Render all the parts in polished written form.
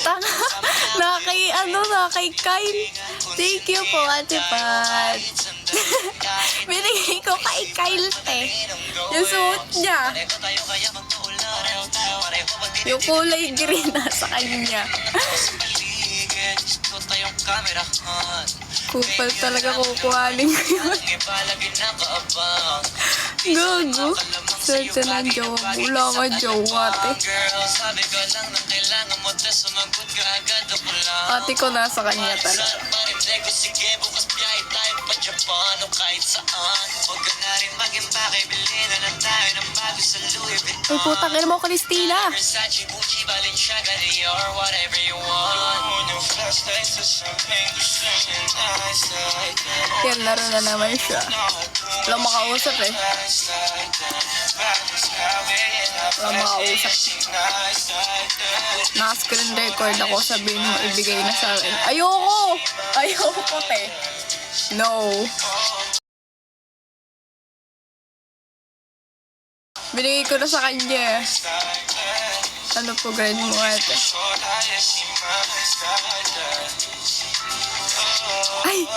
Tanga, nakay Kyle. Thank you po, Ate Pat. Binigay ko kay Kyle, yung suot niya. Yung kulay green nasa kanya. Kupal talaga kukuhanin ko yun. Gago. Swerte ng jowa. Wala ka jowa, ate. Ate ko nasa kanya talaga. Ay, putang ina mo, Christina. Yan, laro na naman siya. Walang makausap eh. Walang makausap. Naka-screen record ako, sabihin mo, ibigay na sa akin. Ayoko! Ayoko, te. No. Binigay ko na sa kanya. Ano po grade mo, ate? Ay!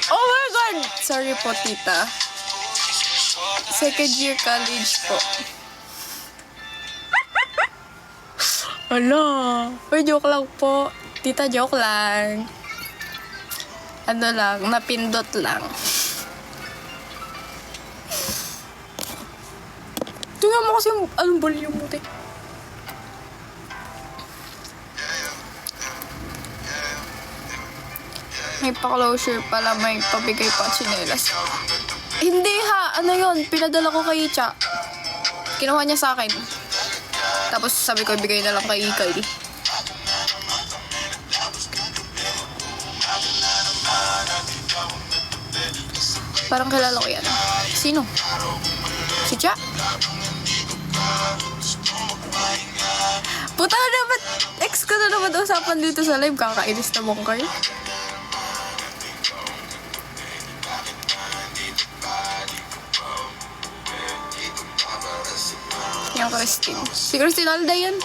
Oh my God! Sorry po, tita. Second year college po. Ala! Uy, joke lang po. Tita, joke lang. Ano lang, napindot lang. Tingnan mo kasi yung anong volume mo, te. May pa-closure pala, may pabigay pa chinelas. Hindi ha, ano yun, pinadala ko kay Cha. Kinuha niya sa akin. Tapos sabi ko, ibigay na lang kay Kyle. Parang kilala ko yan. Sino? Si Cha? Puta na naman, ex ko na naman usapan dito sa live. Kakainis naman kayo. Yung Christine. Si Christine Alda yan.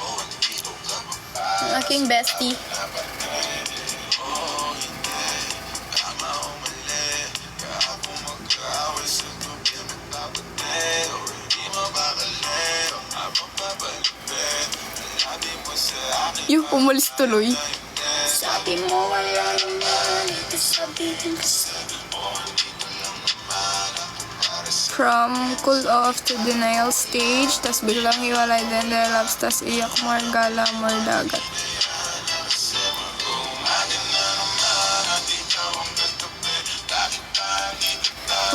Ang aking bestie. Yung umalis tuloy. Sabi mo wala naman, ito sabihin kasi. From cool off to denial stage, tas biglang hiwalay, then relapse, tas iyak, more gala, more dagat.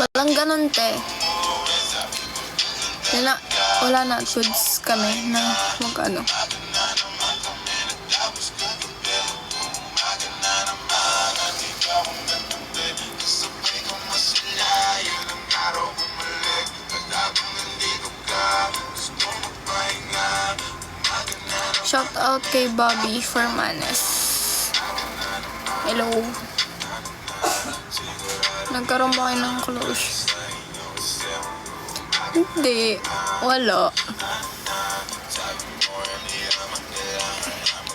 Walang ganun, te. Wala na goods kami na mag-ano. Shout out kay Bobby Formanes. Hello. Nagkaroon ba kayo ng close? Hindi. Wala.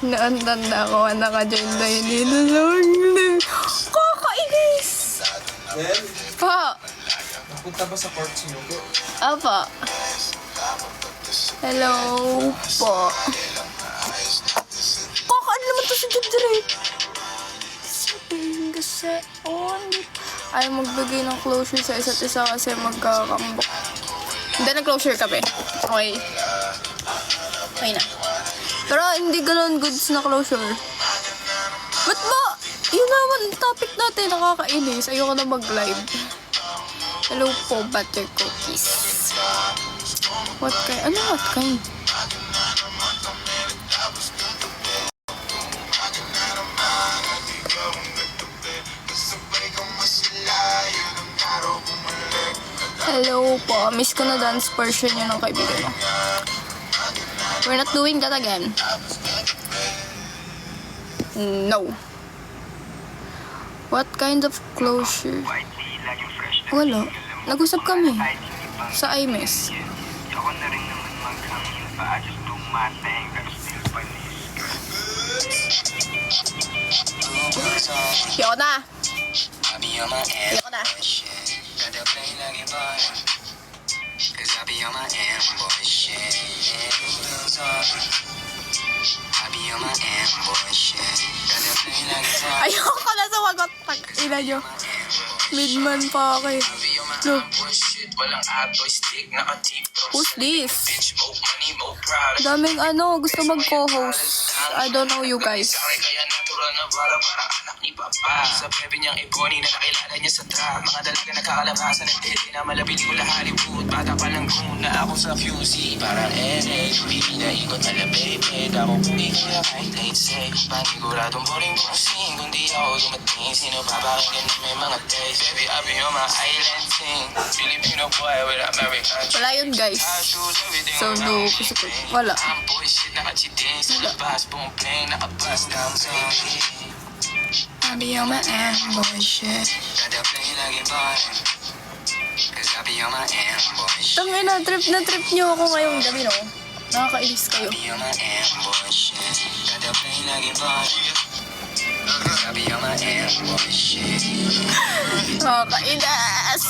Naantanda ko, naka-join na yun dito. Kakainis! Pa! Napunta ba sa court sinugo? Apa. Hello po. Kakaan naman to si Judre. Sabihin kasi, ay magbigay ng closure sa isa't isa kasi magkakambok. Hindi nag-closure kami. Okay. Okay na. Pero hindi ganun goods na closure. Ba't ba? Yun naman topic natin, nakakainis. Ayoko na mag-live. Hello po, butter cookies. What kind? Ano what kind? Hello po. Miss ko na dance version yun ng kaibigan mo. We're not doing that again. No. What kind of closure? Wala. Nag-usap kami. Sa iMess. Ako na rin naman maghangin pa. I just do my thing, pero still panis. Yoko na. I be on my Yoko na. shit. Gotta play like a boy. Cause I be on my boy shit. I be on my boy shit. Gotta play like a boy. Ayoko na sumagot. Ina nyo. Midman pa ako eh. Look. Walang atoy stick, naka-deep throat. Who's this? Bitch, mo money, mo proud. Daming gusto mag-co-host. I don't know you guys. Sorry, kaya natural na para anak ni Papa. Sa bebe niyang iboni na nakilala niya sa trap. Mga dalaga nakakalabasan ng tete na malabili mula Hollywood. Bata pa lang kung na ako sa Fusey. Parang LA, pili na ikot ala baby. Dako kung di kaya kahit late say. Paniguradong boring bossing. Kung di ako dumating, sino papakinggan na may mga days. Baby, I'll be on my island thing. Filipino boy with American. Wala yun guys. So no, kasi ko. Wala. I'm bullshit, naka-cheating sa labas. Boom, bang, naka-bust down, baby. I be on my boy shit. Gotta play like a boy. Cause I be on my boy shit. Tangina, trip nyo ako ngayong gabi, no? Nakakainis kayo. Be on my boy shit. Gotta play like a boy. Cause I be on my boy shit. Nakakainis.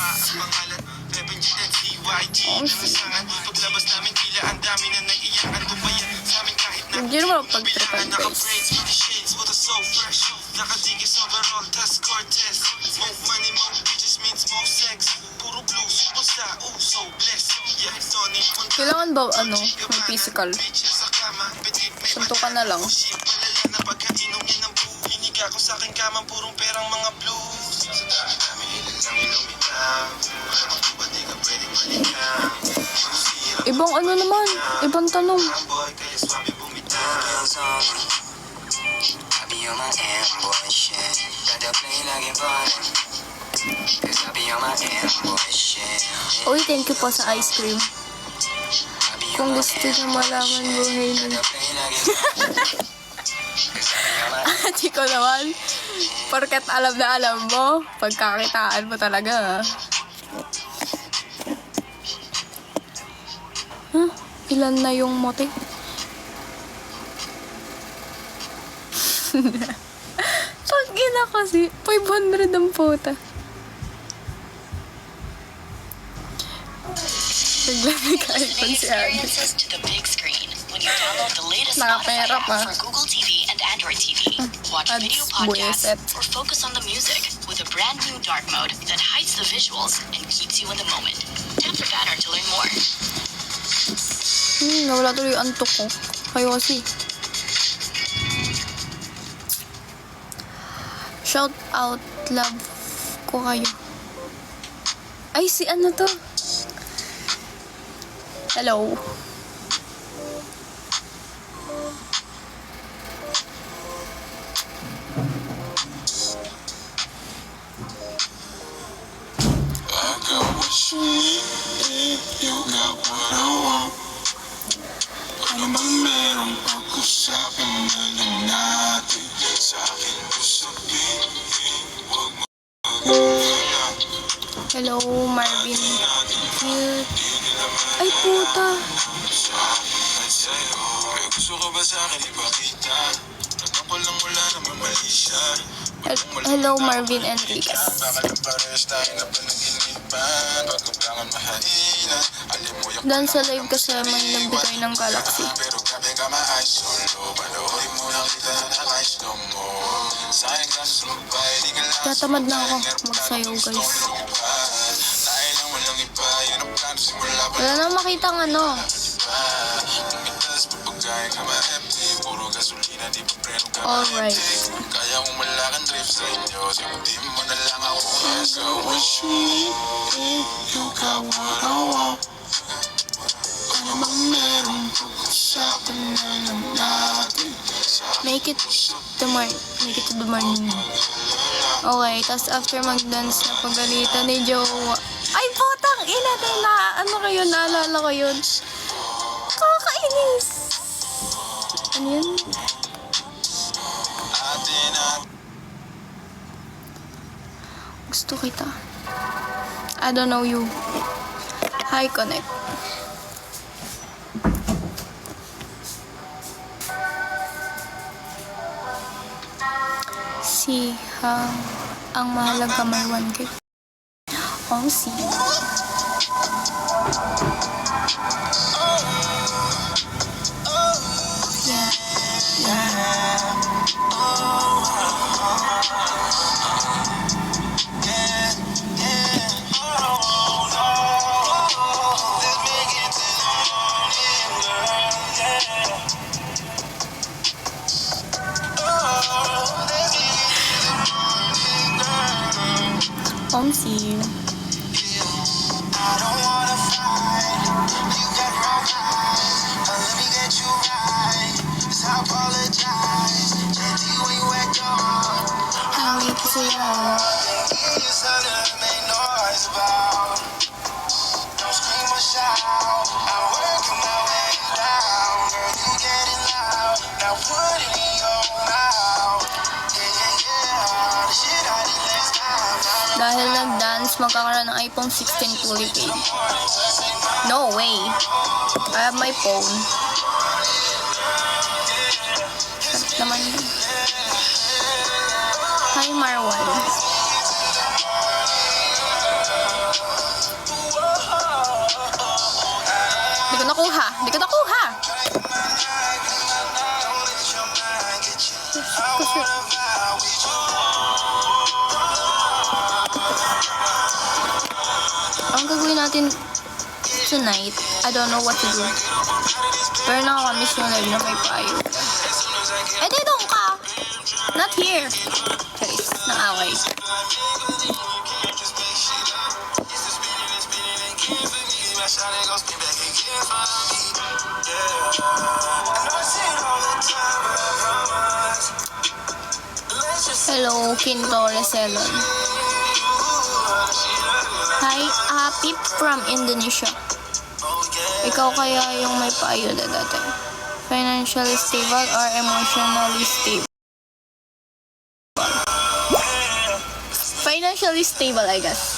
Paglabas namin tila ang dami na naiiyakan Tumayan sa amin kahit na Hindi naman pagtripan guys. naka-braids with the shades with a so fresh Nakadigis overall, tas Cortez More money, more bitches means more sex Puro blue, super sa, so blessed Yeah, Tony, Kailangan ba, may physical? bitches sa kama Pitik, may Suntukan na lang. shit Malala na pagkainom niya ng brew Hiniga ko sa aking kamang purong perang mga blues Sa dami namin ilan lang ilumitaw Makapag di ka pwedeng malikaw Ibang naman, ibang tanong. Boy, kaya swabe bumitaw Girls on me. I be on my boy shit. Gotta play like a boy. Cause I be on my boy shit. Uy, thank you po sa ice cream. Kung gusto nyo malaman buhay nyo. Gotta play like a boy. Cause I be on my Ati ko naman. Porket alam na alam mo, pagkakitaan mo talaga. Huh? Ilan na yung mote? Pag-ina kasi, 500 ang puta. Naglamig ka iPhone si Adi. Experiences to the big screen when you download the latest Nakapera Spotify pa. app for Google TV and Android TV. Watch Ads, video podcasts buwisit. or focus on the music with a brand new dark mode that hides the visuals and keeps you in the moment. Tap the banner to learn more. Nawala tuloy yung antok ko. Kayo kasi. Shout out, love ko kayo. Ay, si ano to? Hello. I got what you need, you got what I want. Ano bang merong pag-usapan na lang natin? Sa akin ko sabihin, huwag mag-alala. Hello, Marvin. Cute. Ay, puta. Sa akin at sa'yo. May gusto ka ba sa akin ipakita? Tanong ko lang wala naman mali siya. Hello, Marvin Enriquez. Baka lang pares tayo na panaginipan. Pagkabangan mahainan. Alam mo yung Dan sa live kasi may nagbigay ng Galaxy. pero grabe ka ma-ay solo. Panoorin mo lang kita na kay slow mo. Sayang ka sa magpay, di ka lang Tatamad na ako magsayaw, guys. Dahil lang walang iba, yun ang plano simula pa Wala na makita ng ano. iba. Tumitas, papagay ka ma-FT. Puro gasolina, di pa preno ka Alright. ma-FT. Kaya kung malakan drift sa inyo, sagutin mo na lang ako. Yes, I wish you got what I want. Ano bang merong pag-usapan na lang natin? Make it to the morning. Okay, tas after mag-dance na pagalitan ni Jowa. Ay, putang ina din na, ano kayo, naalala ko yun. Kakainis. Ano yun? Atin at Gusto kita. I don't know you. Hi, Connect. OMC, ang mahalaga may 1K. OMC. Yeah. OMC. Hangit ko sa'yo. Dahil nag-dance, magkakaroon ng iPhone 16 fully paid. No way. I have my phone. Sarap naman yun. Hi, Marwan. Di ko nakuha. Kasi... ang gagawin natin tonight, I don't know what to do. Pero nakakamiss yung live na may payo. Eh, di doon ka! Not here! Guys, nang-away. Hello, Quinto Reselon. Hi, Apip from Indonesia. Ikaw kaya yung may payo na dati? Financially stable or emotionally stable? Financially stable, I guess.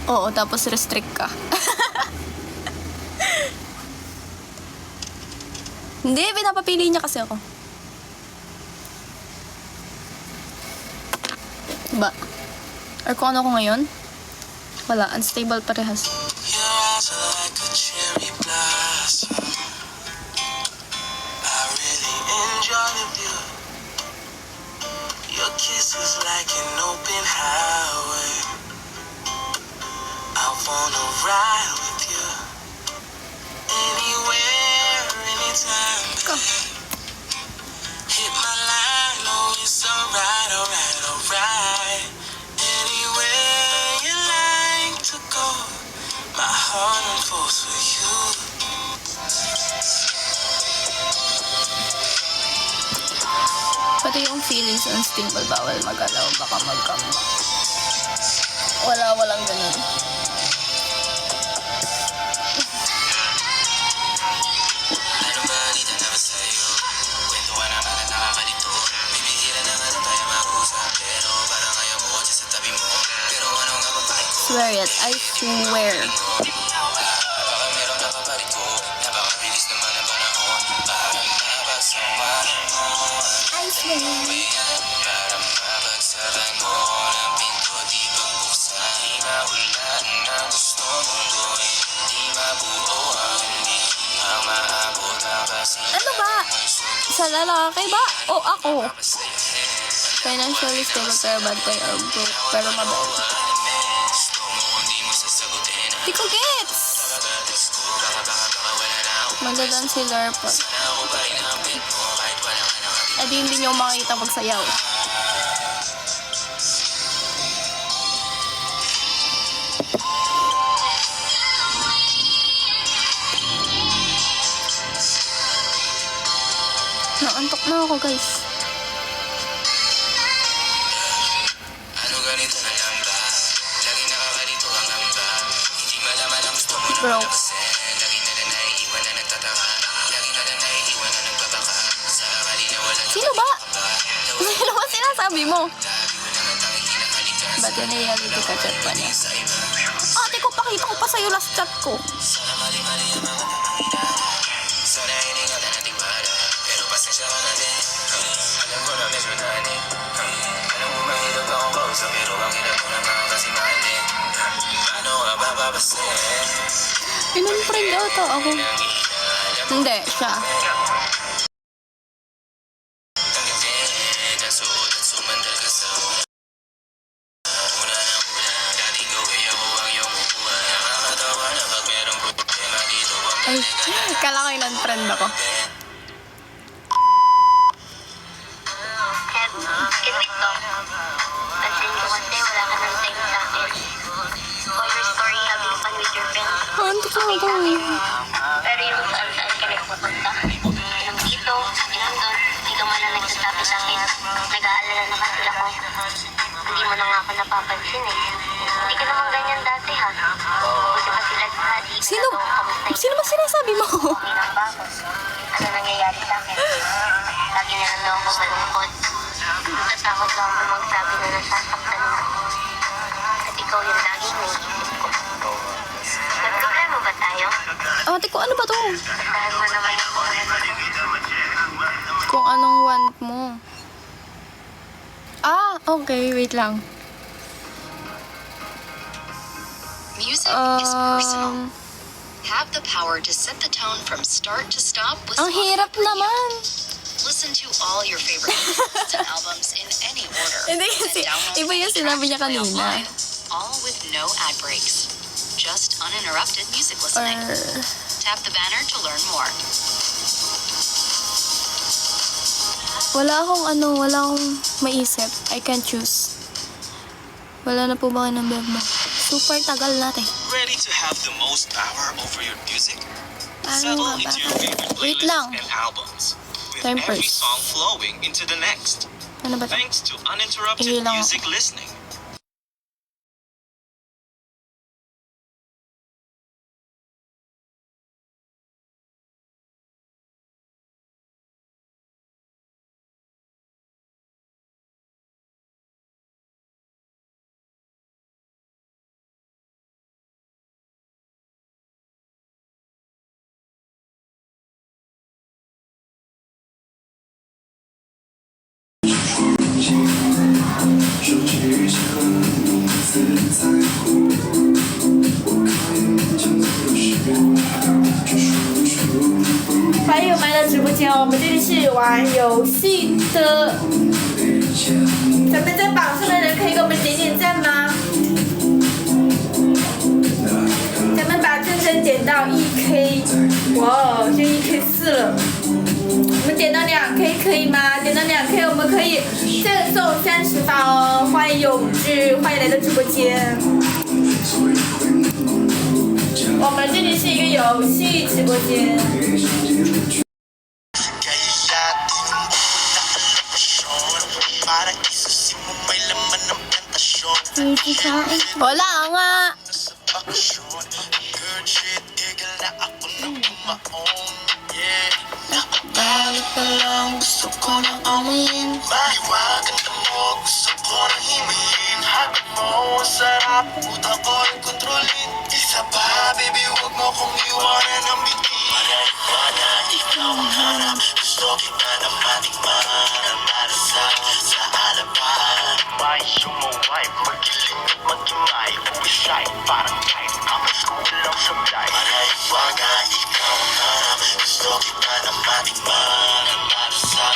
Oo, tapos restrict ka. Hindi, pinapapili niya kasi ako. Diba? Or kung ano ko ngayon? Wala, unstable parehas. Your kiss is like an open highway. I wanna ride with you anywhere, anytime. Go. Hit my line, oh it's alright, alright, alright. Anywhere you like to go, my heart unfolds for you. Pati yung feelings unstable, bawal magalaw, baka mag-comeback. Walang ganun. Ano ba dito na ba sa'yo? Kwentuhan naman na nakakalito. Bibigyan na nga na tayo mag-usap. Pero parang ayaw mo ko sa tabi mo. Pero ano nga ba bakit ko? Swear it, I swear. Baka meron na kapalit ko. Napakabilis naman ang panahon. Parang napagsama mo. I swear. Parang mabagsakan mo ng pinto. Di pagbuksan. Di maulan ang gusto mong gawin. Di mabuo ang hindi. Ang maabot ang kasi. Ano ba? Sa lalaki ba? O ako? Financially stable pero bad boy or broke pero mabait. Di ko gets! Magdadan si Larpot. Eh di hindi nyo makikita magsayaw. Naantok na ako, guys. Ano ganito na lang ba? Lagi nakakalito ang amba. Hindi malaman ang gusto mo na Bro. malabasin. Lagi na lang naiiwan na nagtataka. Lagi na lang naiiwan na nagtataka. Sa akali na wala na Sino ba? ba? Sino ba sinasabi mo? Tabi mo naman tanging kinakalitan. Ba't yan reality ka chat pa niya? Sa iba. Ate ko, pakita ko pa sa'yo last chat ko. Sana mali-mali ang mga nangangailangan. medyo nanin. Alam mo bang hirap akong kausap, pero ang hirap mo naman kasi mahalin. Paano ka ba babasin? Pinunfriend ata ako. Hindi, siya. Ay, kala ko in-unfriend ako. Kev, kinwit to. Pansin ko kasi wala ka ng time sa akin. All your story having fun with your friends. Ano ko na gawin? Pero yung saan-saan ka nagpupunta. Yung dito, yung doon, hindi ka man na nagsasabi sa akin. Nag-aalala na kasi ako. Hindi mo na nga ako napapansin eh. Hindi ka naman ganyan dati ha. Buti pa sila sa dito. Sino? Sino ba sinasabi mo? Hindi lang ba ako? Ano nangyayari sa akin? Lagi na lang daw ako malungkot. Natakot lang ako magsabi na nasasaktan na. At ikaw yung laging naisip ko. Nagproblema ba tayo? Ate ko, ano ba to? Basahan mo naman ako. Kung anong want mo. Ah, okay. Wait lang. Music is personal. Have the power to set the tone from start to stop with Ang hirap Spotify. naman. Listen to all your favorite artists and albums in any order. Hindi and kasi, download iba yung any sinabi tracks niya to play kanina. online, all with no ad breaks. Just uninterrupted music listening. Or, Tap the banner to learn more. wala akong maisip. I can choose. Wala na po ba kayo ng mo? Super tagal natin. Ready to have the most power over your music? Ano Settle nga ba? into your favorite Wait playlists lang. and albums. With Time every first. song flowing into the next. Ano ba to? Thanks to uninterrupted Ihilang ako. music listening.欢迎来到直播间，我们这里是玩游戏的。咱们在榜上的人可以给我们点点赞吗？咱们把真真点到1K，哇，就1K4了。我们点到2K 可以吗？点到2K，我们可以赠送30发哦。欢迎永志，欢迎来到直播间。我们这里是一个游戏直播间。 Para isusin mo may laman ng plantasyon. Wala nga. Sa bakasyon, good shit, tigil na ako ng kumaon. Yeah, nakabalik na lang, gusto ko na amuyin. Mahiwagan ka mo, gusto ko na himayin. Hagod mo, ang sarap, utak ko'y kontrolin. Isa pa, baby, huwag mo kong iwanan ng bitin. Marahimana, ikaw ang hanap, gusto kita na matikman. Para sa alaban. May sumaway, magiling at magimay. Uwisay, parang kahit kapag school lang sablay. Marahimana, ikaw ang hanap, gusto kita na matikman. Para sa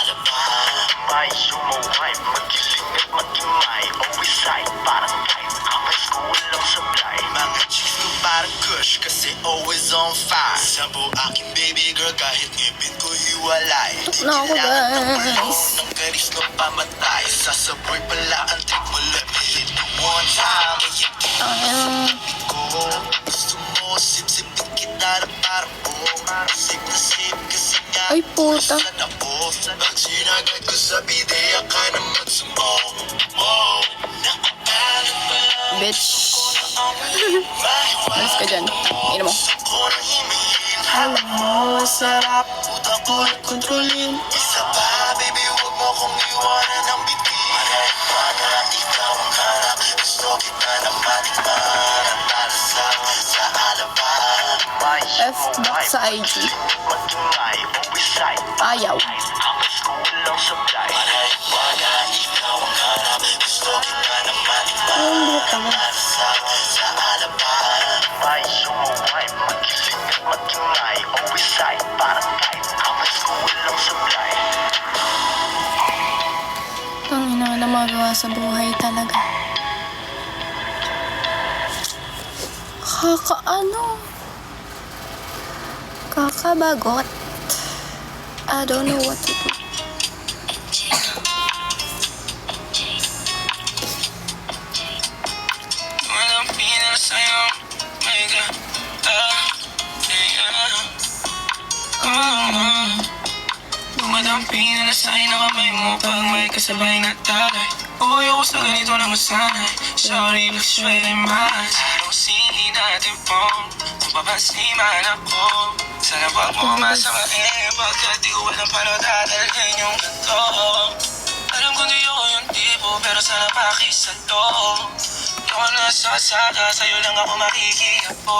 alaban. May sumaway, magiling at magimay. Uwisay, parang kahit kapag school lang sablay. Mga chicks ko parang kush kasi always on fire. Sampo aking baby girl kahit ngipin ko hiwalay. Di Na ako, kailangan ng guys. bulong ng karis no pamatay. Sasaboy pala ang trick mo, let me hit you one time. Kaya ko gusto mo, sip-sipin kita na parang boom. Sip na sip kasi nga Ay, puta. sa nabo. Pag sinagad ko sa bideya ka na magsumbong. Oh, nakakalat pa lang. Bitch. Alis ka dyan. Ina mo. Alam mo, sarap, utak ko'y kontrolin. Isa pa, baby, huwag mo kong iwanan ng bitin. Marahimana, ikaw ang hanap, gusto kita na matikman. Para sa alaban. F back sa IG. Ayaw. ko walang supply. Para ikaw ang hanap, gusto kita naman ipahanap. Sa alabahan, may sumuway, magiling at magingay. Always side, parang kahit awas ko walang supply. Tangina na magawa sa buhay talaga. Kakabagot. I don't know what to do. Walang pina sa'yo, my God. Dumadampi na sa'yo na kamay mo pag may kasabay na tagay. Ayoko sa ganito na masanay. Sorry, but straight in my eyes. Anong singin natin po? Kung papansin man ako, sana wag mo masamahin. Pagkat di ko alam paano dadalhin yung ganito. Alam ko di ako yung tipo, pero sana pakisalo. Di ako nasa kasada, sa'yo lang ako makikiapo.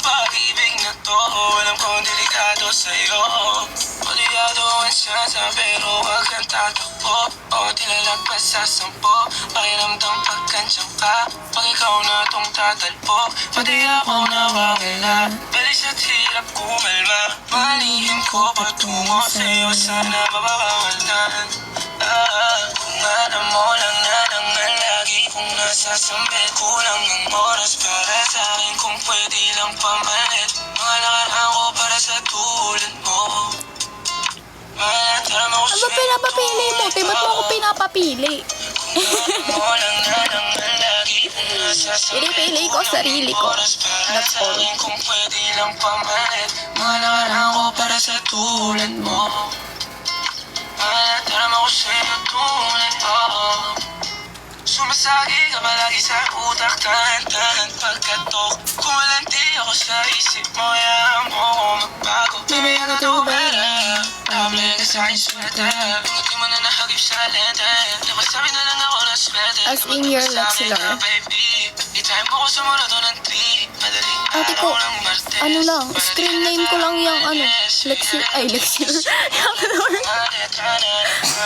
Pag-ibig na to, alam kong delikado sa'yo. Maligado ang siyansa, pero wag kang tatakbo. O di lalagpas sa 10, pakiramdam pagkansyang ka. Pag ikaw na tong tatalpo, pati ako nawawala. Bilis at hirap kumalma, malihin ko patungo sa'yo, sana mababawalan. Kung alam mo lang na naman lagi kung nasasambil, kulang ng oras para sa'kin. Kung pwede lang pamalit, mga nakaraan ko para sa tulad mo. Ano ba pinapapili mo? Ba't mo ako pinapapili? Pinipili ko sarili ko. That's all. Kung pwede lang pamalit, mga nakaraan ko para sa tulad mo. Alam ako sa'yo tulad mo. Sumasagi ka palagi sa utak, tahan-tahan pagkatok. Kung walanti ako sa isip mo, hayaan mo ako magbago. Baby, I got to better. Table ka sa'kin swerte. Pingutin mo na nahagip sa lente. Dapat sabi na lang ako na swerte. As in your Lexilor. I-time mo ko sa marathon ng 3. Madaling Ate ko, araw ng Martes. ano lang, screen name ko lang yung ano, Lexilor. Yung Lexilor.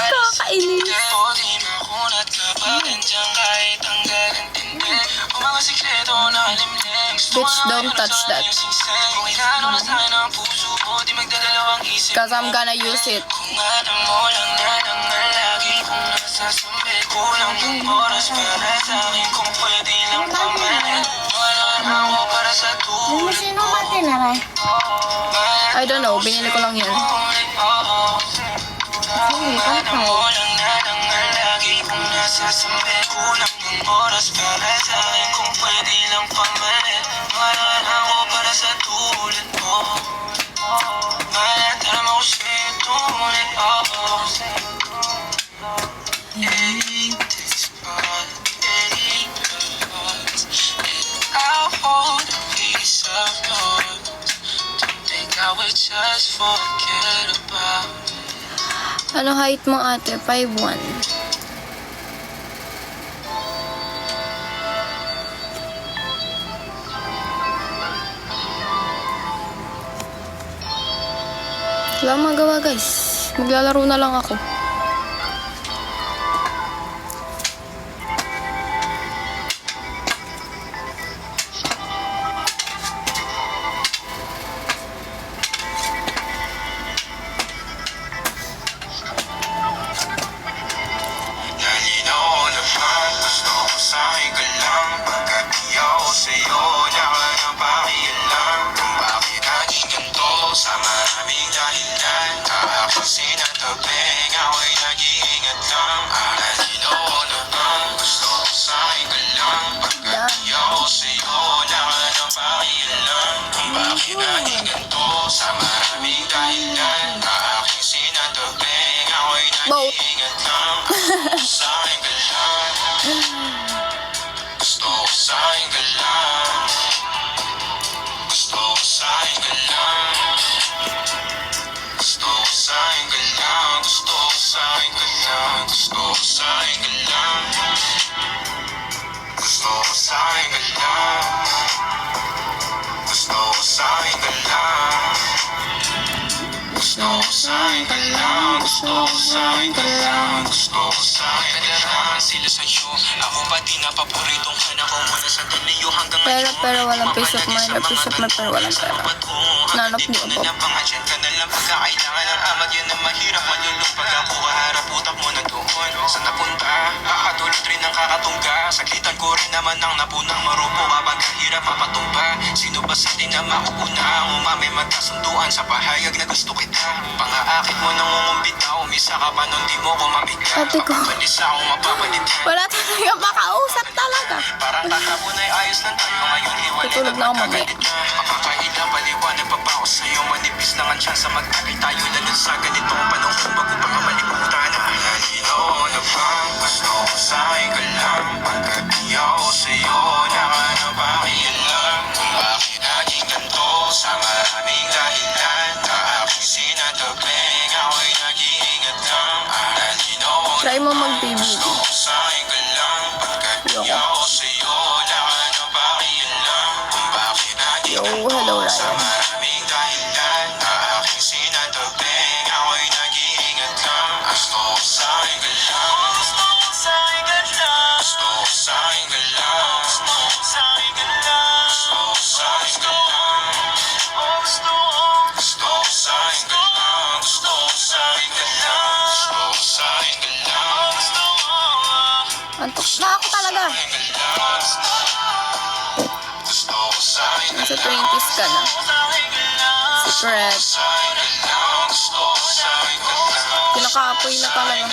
Kakainis. Bitch, don't touch that. Cause I'm gonna use it. Sino ba tinaray? I don't know, binili ko lang yan. Kulang ng oras para sa'kin. Kung pwede lang pamalit, malalaan ko para sa tulad mo. Malat alam ako sa'yo tulad mo. Ain't this fun? Ain't good. I'll hold a piece of yours. Don't think I would just forget about it. Ano height mo ate? 5'1". Wala magawa guys. Maglalaro na lang ako. Nalinaw naman, gusto ko sa'kin ka lang. Pagkat di ako sa'yo, wala ka nang pakialam. Kung bakit naging ganito, sa maraming dahilan. Kakapasin at tabing, ako'y nag-iingat lang. Nalinaw naman, gusto ko sa'kin ka lang. Pagkat di ako sa'yo, wala ka nang pakialam. Kung bakit naging ganito, sa maraming dahilan. Kakapasin at tabing, ako'y nag-iingat lang. Sa'kin ka lang. Gusto ko sa'kin ka lang. Gusto ko sa'kin ka lang. Gusto ko sa'kin ka lang. Gusto ko sa'kin ka lang. Gusto ko sa'kin ka lang. Gusto ko sa'kin ka lang. Gusto ko sa'kin ka lang. Gusto ko sa'kin ka lang. Gusto ko akin ka lang. Gusto ko sa'kin ka lang. Naman sila sa'yo. Ako ba di na paboritong anak ko muna sa dalayo hanggang Pero walang peace of mind. Peace of mind pero walang pera. Nanap niyo po. Napangagyan ka na lang pagkakailangan ng amat. Yan ang mahirap malulong pag ako kaharap utak mo na doon. Saan napunta? Kakatulad rin ang kakatungga. Saglitan ko rin naman ang napunang marupo. Kapag kahirap mapatumba. Sino ba sa atin na mauuna? Umami magkasunduan sa pahayag na gusto kita. Pangaakit mo nangungumbitaw. Misa ka pa nung di mo ko mabigat. Ate ko. Mapapalis ako mapapalitan. Wala talaga makausap talaga. Parang kahapon ay ayos lang tayo. Ngayon hiwalay Tutulog na ako mamaya. Makakailang paliwanag pa ba ako sa'yo? Manipis lang ang tsansa magtagay tayo. Lalo sa ganitong panahon bago pa ka malimutan. Nalino na bang gusto ko sa'yo ka lang? Pagkabi ako sa'yo na ka na pakialam. Kung bakit naging ganito sa maraming dahilan. Na aking sinatabing ako'y nag-iingat lang. Nalino Try mo mag-baby. gusto ko sa'yo ka lang. Pagkabi ako sa'yo na ka na pakialam. Kung bakit naging Yo, hello sa Ryan. maraming dahilan na aking sinatabing ako'y nag-iingat lang. Gusto ko sa'yo ka lang. Gusto ko sa'yo ka lang. Gusto ko sa'yo ka lang. Gusto ko sa'yo ka lang. Gusto ko sa'yo ka lang. Gusto ko sa'yo ka lang. Gusto ko sa'yo ka lang. Gusto ko sa'yo ka lang. Gusto ko Antok na ako talaga. Gusto ko sa'yo ka Nasa 20s ka na. Secret. Kinakaapoy na talaga.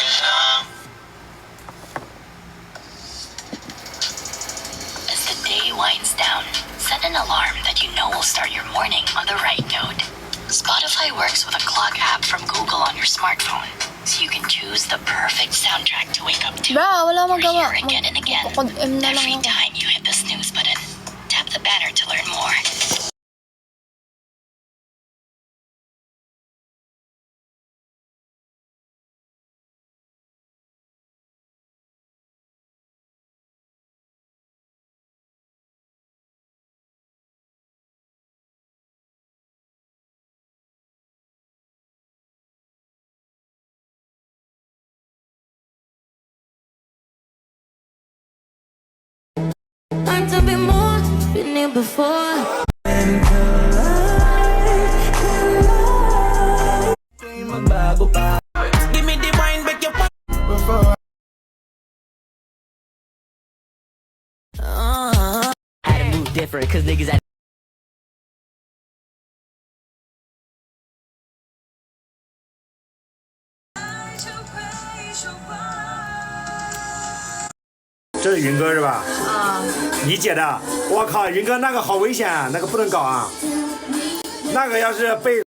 As the day winds down, set an alarm that you know will start your morning on the right note. Spotify works with a clock app from Google on your smartphone, so you can choose the perfect soundtrack to wake up to. Bra, wala Or magawa. hear again and again Magkukod-M na lang every ako. time you hit the snooze button. Tap the banner to learn more. Like to be more, been here before. Give me the wine, make your I had to move different, cause niggas at这是云哥是吧？啊。你姐的，我靠，云哥那个好危险啊，那个不能搞啊。那个要是被